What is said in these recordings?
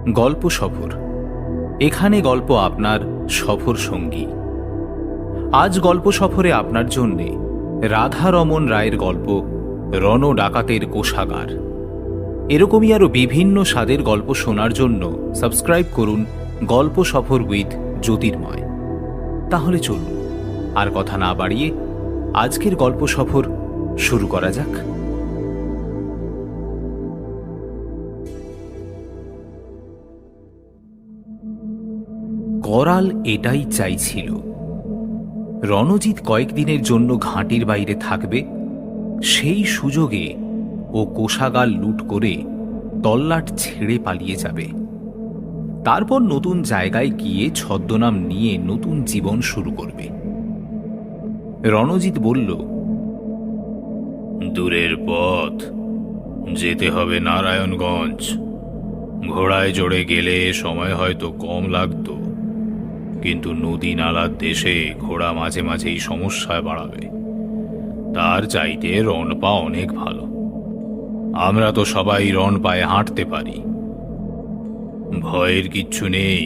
গল্প সফর। এখানে গল্প আপনার সফর সঙ্গী। আজ গল্প সফরে আপনার জন্যে রাধারমণ রায়ের গল্প রণ ডাকাতের কোষাগার। এরকমই আরও বিভিন্ন স্বাদের গল্প শোনার জন্য সাবস্ক্রাইব করুন গল্প সফর উইথ জ্যোতির্ময়। তাহলে চলুন আর কথা না বাড়িয়ে আজকের গল্প সফর শুরু করা যাক। করাল এটাই চাইছিল। রণজিৎ কয়েকদিনের জন্য ঘাঁটির বাইরে থাকবে, সেই সুযোগে ও কোষাগার লুট করে তল্লাট ছেড়ে পালিয়ে যাবে। তারপর নতুন জায়গায় গিয়ে ছদ্মনাম নিয়ে নতুন জীবন শুরু করবে। রণজিৎ বলল, দূরের পথ, যেতে হবে নারায়ণগঞ্জ। ঘোড়ায় চড়ে গেলে সময় হয়তো কম লাগতো, কিন্তু নদী নালার দেশে ঘোড়া মাঝে মাঝেই সমস্যায় বাড়াবে। তার চাইতে রণপা অনেক ভালো। আমরা তো সবাই রণ পায়ে হাঁটতে পারি। ভয়ের কিচ্ছু নেই,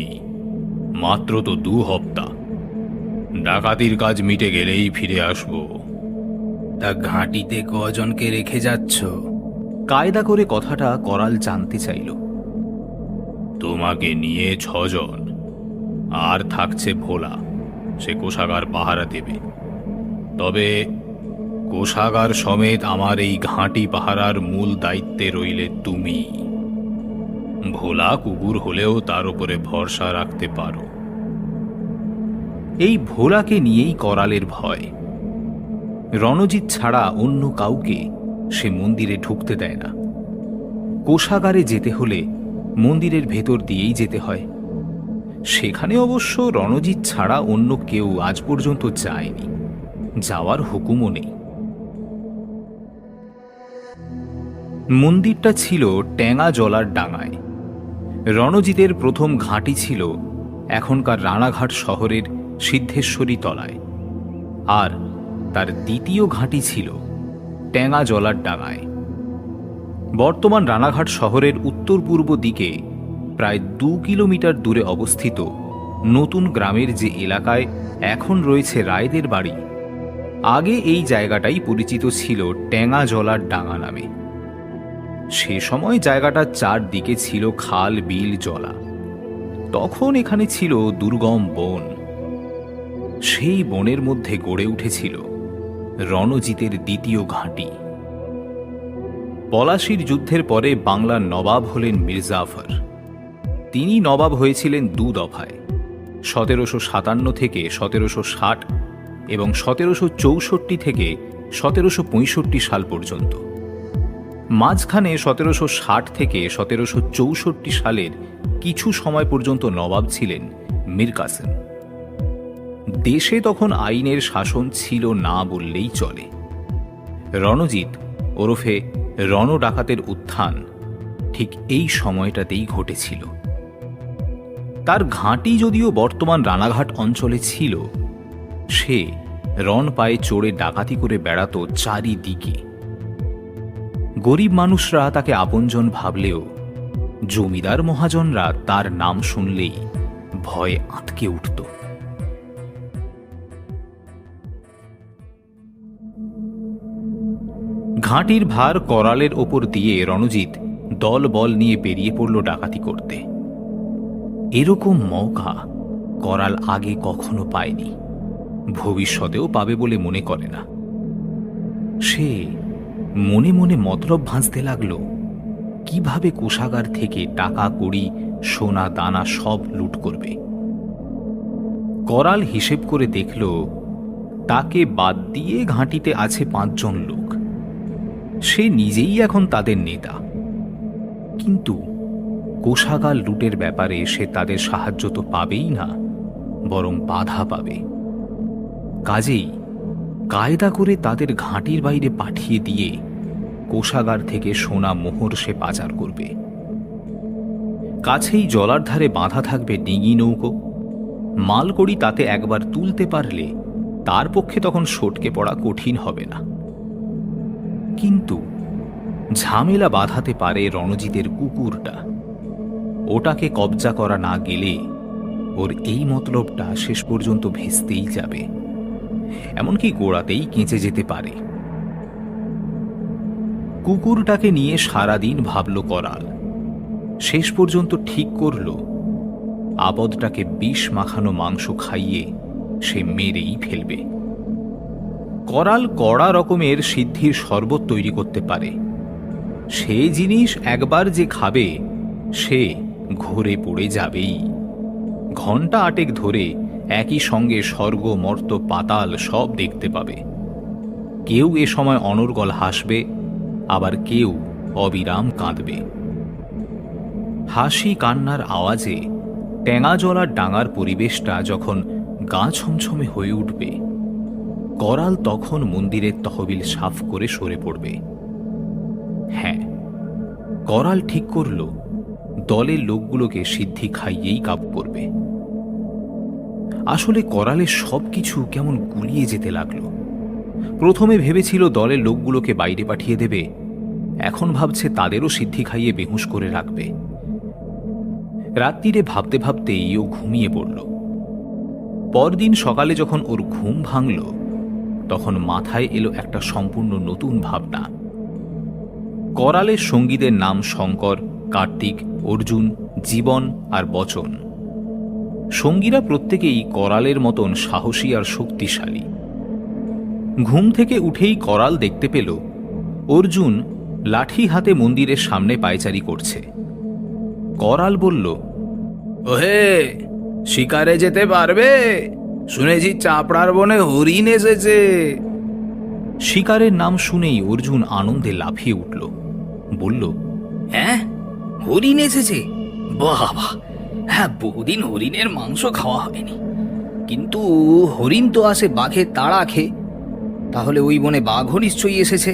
মাত্র তো 2 হপ্তা। ডাকাতির কাজ মিটে গেলেই ফিরে আসবো। তা ঘাঁটিতে কজনকে রেখে যাচ্ছ? কায়দা করে কথাটা করাল জানতে চাইল। তোমাকে নিয়ে 6 জন, আর থাকছে ভোলা, সে কোষাগার পাহারা দেবে। তবে কোষাগার সমেত আমার এই ঘাঁটি পাহারার মূল দায়িত্বে রইলে তুমি। ভোলা কুকুর হলেও তার উপরে ভরসা রাখতে পারো। এই ভোলাকে নিয়েই করালের ভয়। রণজিৎ ছাড়া অন্য কাউকে সে মন্দিরে ঢুকতে দেয় না। কোষাগারে যেতে হলে মন্দিরের ভেতর দিয়েই যেতে হয়। সেখানে অবশ্য রণজিৎ ছাড়া অন্য কেউ আজ পর্যন্ত যায়নি, যাওয়ার হুকুমও নেই। মন্দিরটা ছিল ট্যাঙা জলার ডাঙায়। রণজিতের প্রথম ঘাঁটি ছিল এখনকার রানাঘাট শহরের সিদ্ধেশ্বরী তলায়, আর তার দ্বিতীয় ঘাঁটি ছিল ট্যাঙা জলার ডাঙায়। বর্তমান রানাঘাট শহরের উত্তর পূর্ব দিকে প্রায় 2 কিলোমিটার দূরে অবস্থিত নতুন গ্রামের যে এলাকায় এখন রয়েছে রায়দের বাড়ি, আগে এই জায়গাটাই পরিচিত ছিল ট্যাঙা জলার ডাঙা নামে। সে সময় জায়গাটার চারদিকে ছিল খাল, বিল, জলা। তখন এখানে ছিল দুর্গম বন। সেই বনের মধ্যে গড়ে উঠেছিল রণজিতের দ্বিতীয় ঘাঁটি। পলাশির যুদ্ধের পরে বাংলার নবাব হলেন মির্জাফর। তিনি নবাব হয়েছিলেন 2 দফায়, 1757 থেকে 1760 এবং 1764 থেকে 1765 সাল পর্যন্ত। মাঝখানে 1760 থেকে 1764 সালের কিছু সময় পর্যন্ত নবাব ছিলেন মীর কাসেম। দেশে তখন আইনের শাসন ছিল না বললেই চলে। রণজিৎ ওরফে রণ ডাকাতের উত্থান ঠিক এই সময়টাতেই ঘটেছিল। তার ঘাঁটি যদিও বর্তমান রানাঘাট অঞ্চলে ছিল, সে রণ পায়ে চড়ে ডাকাতি করে বেড়াতো চারিদিকে। গরিব মানুষরা তাকে আপনজন ভাবলেও জমিদার মহাজনরা তার নাম শুনলেই ভয়ে আঁতকে উঠত। ঘাঁটির ভার করালের ওপর দিয়ে রণজিৎ দল বল নিয়ে বেরিয়ে পড়ল ডাকাতি করতে। এরকম মৌকা করাল আগে কখনো পায়নি, ভবিষ্যতেও পাবে বলে মনে করে না। সে মনে মনে মতলব ভাঁজতে লাগল কিভাবে কোষাগার থেকে টাকা কড়ি, সোনা দানা সব লুট করবে। করাল হিসেব করে দেখল তাকে বাদ দিয়ে ঘাঁটিতে আছে 5 জন লোক। সে নিজেই এখন তাদের নেতা, কিন্তু কোষাগার লুটের ব্যাপারে সে তাদের সাহায্য তো পাবেই না, বরং বাধা পাবে। কাজেই কায়দা করে তাদের ঘাঁটির বাইরে পাঠিয়ে দিয়ে কোষাগার থেকে সোনা মোহর সে পাচার করবে। কাছেই জলার ধারে বাঁধা থাকবে ডিঙি নৌকো। মালকড়ি তাতে একবার তুলতে পারলে তার পক্ষে তখন সটকে পড়া কঠিন হবে না। কিন্তু ঝামেলা বাঁধাতে পারে রণজিতের কুকুরটা। ওটাকে কবজা করা না গেলে ওর এই মতলবটা শেষ পর্যন্ত ভেস্তেই যাবে, এমনকি গোড়াতেই কেঁচে যেতে পারে। কুকুরটাকে নিয়ে সারাদিন ভাবল করাল। শেষ পর্যন্ত ঠিক করল আপদটাকে বিষ মাখানো মাংস খাইয়ে সে মেরেই ফেলবে। করাল কড়া রকমের সিদ্ধির শরবত তৈরি করতে পারে। সে জিনিস একবার যে খাবে সে ঘোরে পড়ে যাবেই। ঘণ্টা 8 ধরে একই সঙ্গে স্বর্গ মর্ত পাতাল সব দেখতে পাবে। কেউ এ সময় অনর্গল হাসবে, আবার কেউ অবিরাম কাঁদবে। হাসি কান্নার আওয়াজে ট্যাঙাজলার ডাঙার পরিবেশটা যখন গা ছমছমে হয়ে উঠবে, করাল তখন মন্দিরের তহবিল সাফ করে সরে পড়বে। হ্যাঁ, করাল ঠিক করল দলের লোকগুলোকে সিদ্ধি খাইয়েই কাব করবে। আসলে করালের সবকিছু কেমন গুলিয়ে যেতে লাগলো। প্রথমে ভেবেছিল দলের লোকগুলোকে বাইরে পাঠিয়ে দেবে, এখন ভাবছে তাদেরও সিদ্ধি খাইয়ে বেহুঁশ করে রাখবে। রাত্রিরে ভাবতে ভাবতেই ও ঘুমিয়ে পড়ল। পরদিন সকালে যখন ওর ঘুম ভাঙল, তখন মাথায় এলো একটা সম্পূর্ণ নতুন ভাবনা। করালের সঙ্গীদের নাম শঙ্কর, কার্তিক, অর্জুন, জীবন আর বচন। সঙ্গীরা প্রত্যেকেই করালের মতন সাহসী আর শক্তিশালী। ঘুম থেকে উঠেই করাল দেখতে পেল অর্জুন লাঠি হাতে মন্দিরের সামনে পায়চারি করছে। করাল বলল, ওহে, শিকারে যেতে পারবে? শুনেছি চাপড়ার বনে হরিণ এসেছে। শিকারের নাম শুনেই অর্জুন আনন্দে লাফিয়ে উঠল। বলল, হ্যাঁ, হরিণ এসেছে? বাবা, হ্যাঁ, বহুদিন হরিণের মাংস খাওয়া হয়নি। কিন্তু হরিণ তো আসে বাঘের তাড়া খেয়ে, তাহলে ওই বনে বাঘও নিশ্চয়ই এসেছে।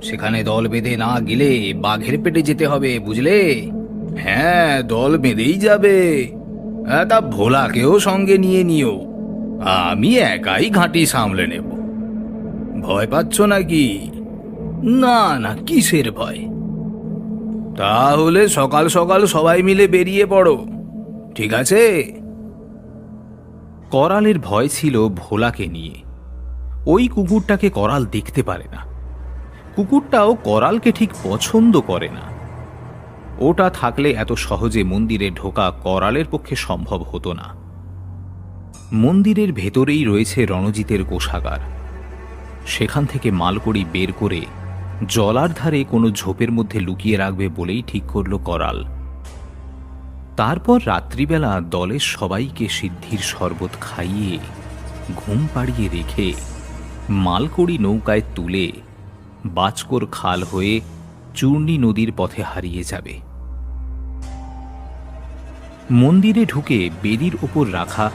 সেখানে দল বেঁধে না গেলে বাঘের পেটে যেতে হবে, বুঝলে? হ্যাঁ, দল বেঁধেই যাবে। হ্যাঁ, তা ভোলাকেও সঙ্গে নিয়ে নিও। আমি একাই ঘাঁটি সামলে নেব। ভয় পাচ্ছ নাকি? না না, কিসের ভয়? তাহলে সকাল সকাল সবাই মিলে বেরিয়ে পড়ো, ঠিক আছে? করালের ভয় ছিল ভোলাকে নিয়ে। ওই কুকুরটাকে করাল দেখতে পারে না। কুকুরটাও করালকে ঠিক পছন্দ করে না। ওটা থাকলে এত সহজে মন্দিরে ঢোকা করালের পক্ষে সম্ভব হতো না। মন্দিরের ভেতরেই রয়েছে রণজিতের কোষাগার। সেখান থেকে মালকড়ি বের করে জলার ধারে কোনো ঝোপের মধ্যে লুকিয়ে রাখবে বলেই ঠিক করল করাল। তারপর রাত্রিবেলা দলের সবাইকে সিদ্ধির শরবত খাইয়ে ঘুম পাড়িয়ে রেখে মালকড়ি নৌকায় তুলে বাচকোর খাল হয়ে চূর্ণী নদীর পথে হারিয়ে যাবে। মন্দিরে ঢুকে বেদির ওপর রাখা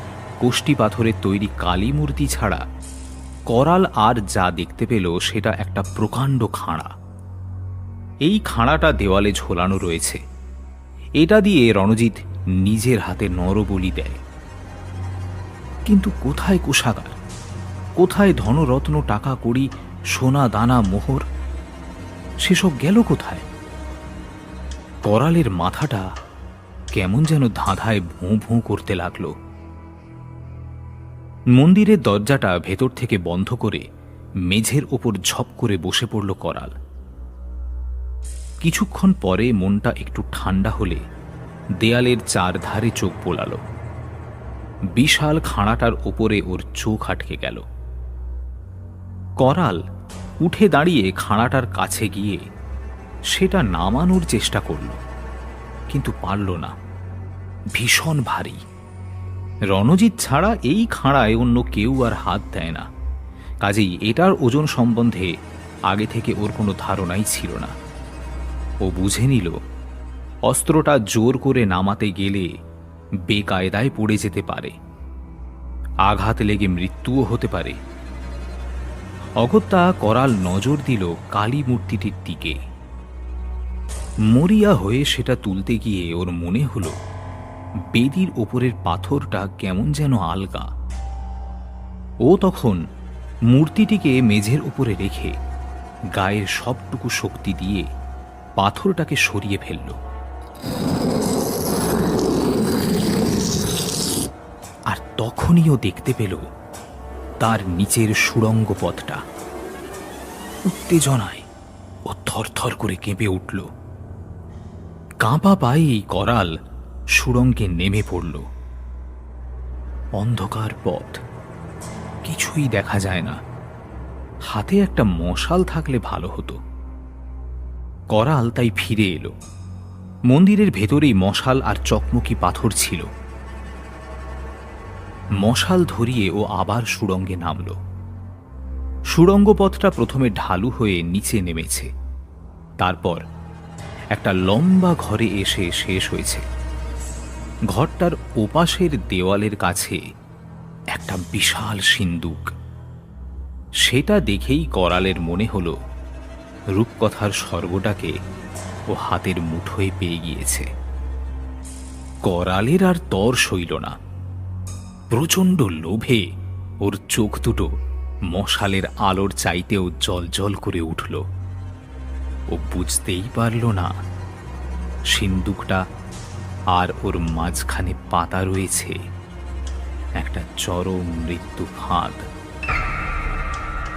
কোষ্টি পাথরের তৈরি কালী মূর্তি ছাড়া করাল আর যা দেখতে পেল সেটা একটা প্রকাণ্ড খাঁড়া। এই খাঁড়াটা দেওয়ালে ঝোলানো রয়েছে। এটা দিয়ে রণজিৎ নিজের হাতে নরবলি দেয়। কিন্তু কোথায় কোষাগার, কোথায় ধনরত্ন, টাকা কড়ি, সোনা দানা, মোহর? সেসব গেল কোথায়? করালের মাথাটা কেমন যেন ধাঁধায় ভোঁ ভোঁ করতে লাগল। মন্দিরের দরজাটা ভেতর থেকে বন্ধ করে মেঝের ওপর ঝপ করে বসে পড়ল করাল। কিছুক্ষণ পরে মনটা একটু ঠান্ডা হলে দেয়ালের চারধারে চোখ বোলাল। বিশাল খাঁড়াটার ওপরে ওর চোখ আটকে গেল। করাল উঠে দাঁড়িয়ে খাঁড়াটার কাছে গিয়ে সেটা নামানোর চেষ্টা করল, কিন্তু পারল না। ভীষণ ভারী। রণজিৎ ছাড়া এই খাঁড়ায় অন্য কেউ আর হাত দেয় না। কাজেই এটার ওজন সম্বন্ধে আগে থেকে ওর কোনো ধারণাই ছিল না। ও বুঝে নিল অস্ত্রটা জোর করে নামাতে গেলে বেকায়দায় পড়ে যেতে পারে, আঘাত লেগে মৃত্যুও হতে পারে। অগত্যা করাল নজর দিল কালী মূর্তিটির দিকে। মরিয়া হয়ে সেটা তুলতে গিয়ে ওর মনে হলো বেদির ওপরের পাথরটা কেমন যেন আলগা। ও তখন মূর্তিটিকে মেঝের উপরে রেখে গায়ের সবটুকু শক্তি দিয়ে পাথরটাকে সরিয়ে ফেলল। আর তখনই ও দেখতে পেল তার নিচের সুড়ঙ্গ পথটা। উত্তেজনায় ও থরথর করে কেঁপে উঠল। কাঁপা পায়েই করাল সুড়ঙ্গে নেমে পড়ল। অন্ধকার পথ, কিছুই দেখা যায় না। হাতে একটা মশাল থাকলে ভালো হতো। করাল তাই ফিরে এলো। মন্দিরের ভেতরেই মশাল আর চকমকি পাথর ছিল। মশাল ধরিয়ে ও আবার সুড়ঙ্গে নামল। সুড়ঙ্গ পথটা প্রথমে ঢালু হয়ে নিচে নেমেছে, তারপর একটা লম্বা ঘরে এসে শেষ হয়েছে। ঘরটার ওপাশের দেওয়ালের কাছে একটা বিশাল সিন্দুক। সেটা দেখেই করালের মনে হলো রূপকথার স্বর্গটাকে ও হাতের মুঠোয় পেয়ে গিয়েছে। করালের আর তর সইল না। প্রচণ্ড লোভে ওর চোখ দুটো মশালের আলোর চাইতেও জ্বলজ্বল করে উঠল। ও বুঝতেই পারল না সিন্দুকটা আর ওর মাঝখানে পাতা রয়েছে একটা চরম মৃত্যু ফাঁদ।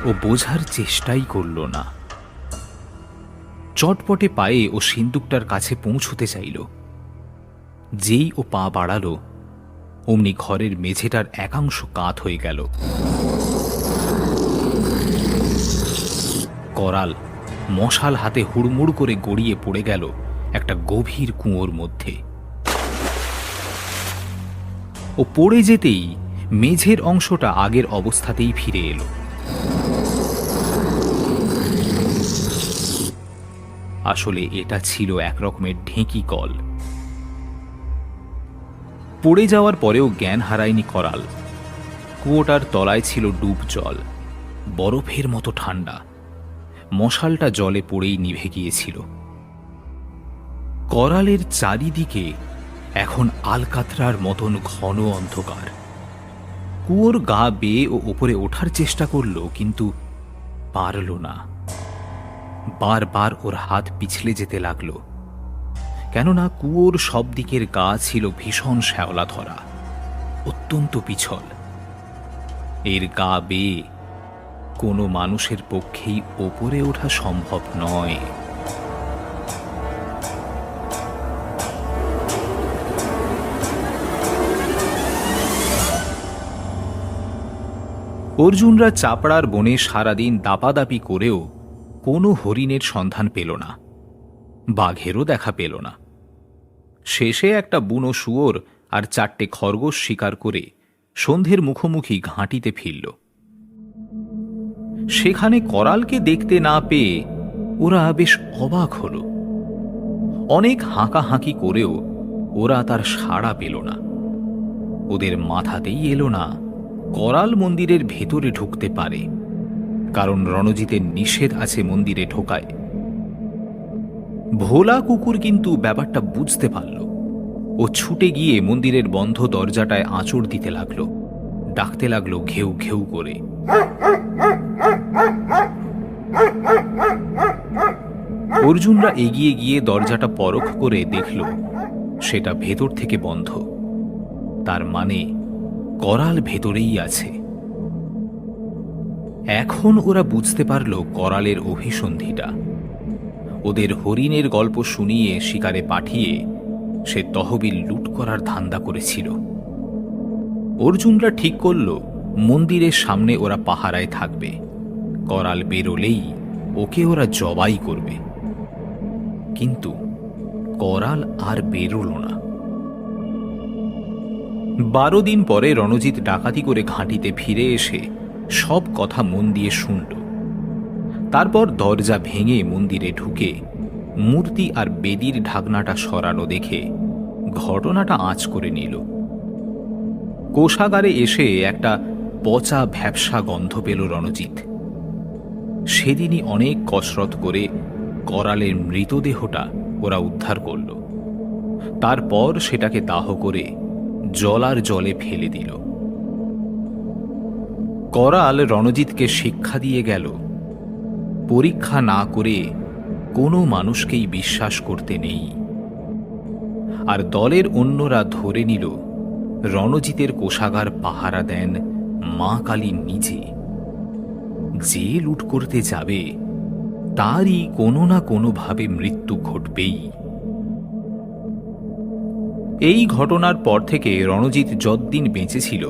ও বোঝার চেষ্টাই করল না। চটপটে পায়ে ও সিন্দুকটার কাছে পৌঁছতে চাইল। যেই ও পা বাড়ালো অমনি ঘরের মেঝেটার একাংশ কাত হয়ে গেল। করাল মশাল হাতে হুড়মুড় করে গড়িয়ে পড়ে গেল একটা গভীর কুয়োর মধ্যে। ও পড়ে যেতেই মেঝের অংশটা আগের অবস্থাতেই ফিরে এলো। আসলে এটা ছিল একরকমের ঢেঁকি কল। পড়ে যাওয়ার পরেও জ্ঞান হারায়নি করাল। কুয়োটার তলায় ছিল ডুব জল, বরফের মতো ঠান্ডা। মশালটা জলে পড়েই নিভে গিয়েছিল। করালের চারিদিকে এখন আলকাতরার মতন ঘন অন্ধকার। কুয়োর গা বেয়ে ও ওপরে ওঠার চেষ্টা করল, কিন্তু পারল না। বারবার ওর হাত পিছলে যেতে লাগল, কেননা কুয়োর সব দিকের গা ছিল ভীষণ শ্যাওলা ধরা, অত্যন্ত পিছল। এর গা বেয়ে কোনো মানুষের পক্ষেই ওপরে ওঠা সম্ভব নয়। অর্জুনরা চাপড়ার বনে সারাদিন দাপাদাপি করেও কোনো হরিণের সন্ধান পেল না, বাঘেরও দেখা পেল না। শেষে একটা বুনো শুয়োর আর 4টে খরগোশ শিকার করে সন্ধ্যের মুখোমুখি ঘাঁটিতে ফিরল। সেখানে করালকে দেখতে না পেয়ে ওরা বেশ অবাক হল। অনেক হাঁকাহাঁকি করেও ওরা তার সাড়া পেল না। ওদের মাথাতেই এলো না করাল মন্দিরের ভেতরে ঢুকতে পারে, কারণ রণজিতের নিষেধ আছে মন্দিরে ঢোকায়। ভোলা কুকুর কিন্তু ব্যাপারটা বুঝতে পারল। ও ছুটে গিয়ে মন্দিরের বন্ধ দরজাটায় আঁচড় দিতে লাগলো, ডাকতে লাগলো ঘেউ ঘেউ করে। অর্জুনরা এগিয়ে গিয়ে দরজাটা পরখ করে দেখল সেটা ভেতর থেকে বন্ধ। তার মানে করাল ভেতরেই আছে। এখন ওরা বুঝতে পারল করালের অভিসন্ধিটা। ওদের হরিণের গল্প শুনিয়ে শিকারে পাঠিয়ে সে তহবিল লুট করার ধান্দা করেছিল। অর্জুনরা ঠিক করল মন্দিরের সামনে ওরা পাহারায় থাকবে। করাল বেরোলেই ওকে ওরা জবাই করবে। কিন্তু করাল আর বেরোল না। 12 দিন পরে রণজিৎ ডাকাতি করে ঘাঁটিতে ফিরে এসে সব কথা মন দিয়ে শুনল। তারপর দরজা ভেঙে মন্দিরে ঢুকে মূর্তি আর বেদির ঢাকনাটা সরানো দেখে ঘটনাটা আঁচ করে নিল। কোষাগারে এসে একটা পচা ভ্যাপসা গন্ধ পেল রণজিৎ। সেদিনই অনেক কসরত করে করালের মৃতদেহটা ওরা উদ্ধার করল। তারপর সেটাকে দাহ করে জলার জলে ফেলে দিল। করাল রণজিৎকে শিক্ষা দিয়ে গেল, পরীক্ষা না করে কোনো মানুষকেই বিশ্বাস করতে নেই। আর দলের অন্যরা ধরে নিল রণজিতের কোষাগার পাহারা দেন মা কালী নিজে। যে লুট করতে যাবে তারই কোনো না কোনোভাবে মৃত্যু ঘটবেই। এই ঘটনার পর থেকে রণজিৎ যতদিন বেঁচে ছিল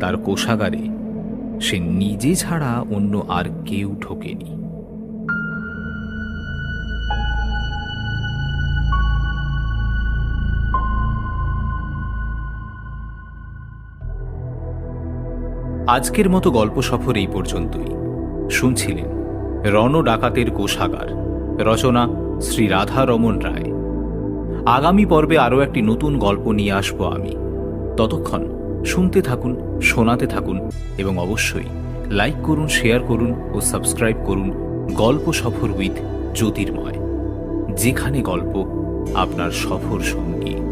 তার কোষাগারে সে নিজে ছাড়া অন্য আর কেউ ঢোকেনি। আজকের মতো গল্প সফর এই পর্যন্তই। শুনছিলেন রণ ডাকাতের কোষাগার, রচনা শ্রী রাধারমণ রায়। আগামী পর্বে আরও একটি নতুন গল্প নিয়ে আসবো আমি। ততক্ষণ শুনতে থাকুন, শোনাতে থাকুন এবং অবশ্যই লাইক করুন, শেয়ার করুন ও সাবস্ক্রাইব করুন গল্প সফর উইথ জ্যোতির্ময়, যেখানে গল্প আপনার সফর সঙ্গী।